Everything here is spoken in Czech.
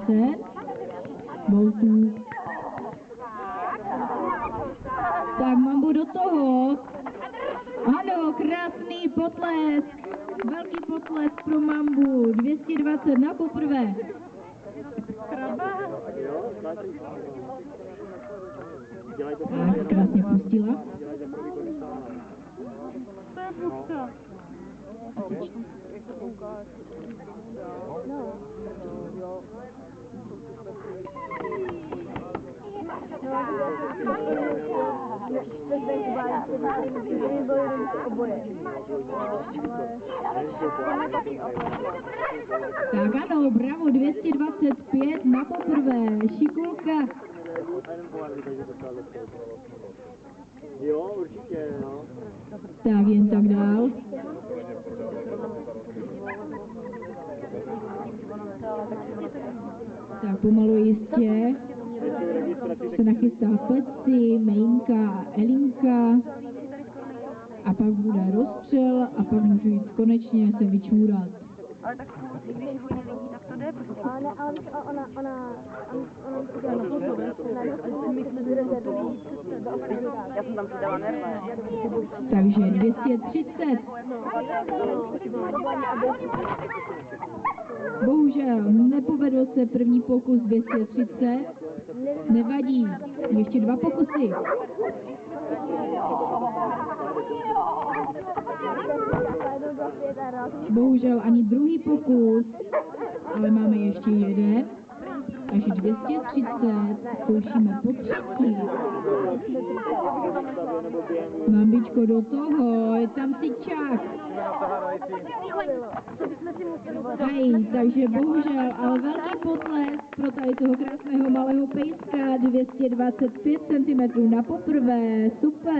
220 voltů. Tak mambu do toho. Ano, krásný potlesk. Velký potlesk pro mambu. 220 na poprvé. Tak, krásně pustila. Tak ano, bravo, 225 na poprvé, šikulka. Jo, určitě, no. Tak jen tak dál. Tak pomalu jistě se nachystá Peci, Mejnka, Elinka a pak bude rozstřel a pak můžu jít konečně se vyčůrat. Ale tak když je hodně lidí, tak to jde prostě. Ale ne, ona Já jsem tam přidala nerva. Takže 230. Bohužel nepovedl se první pokus 230. Nevadí, ještě 2 pokusy. Bohužel ani druhý pokus, ale máme ještě jeden. Takže 230, zkoušíme po třetí. Mambičko do toho, je tam tyčák. Hej, takže bohužel, ale velký potlesk pro tady toho krásného malého pejska, 225 cm na poprvé, super.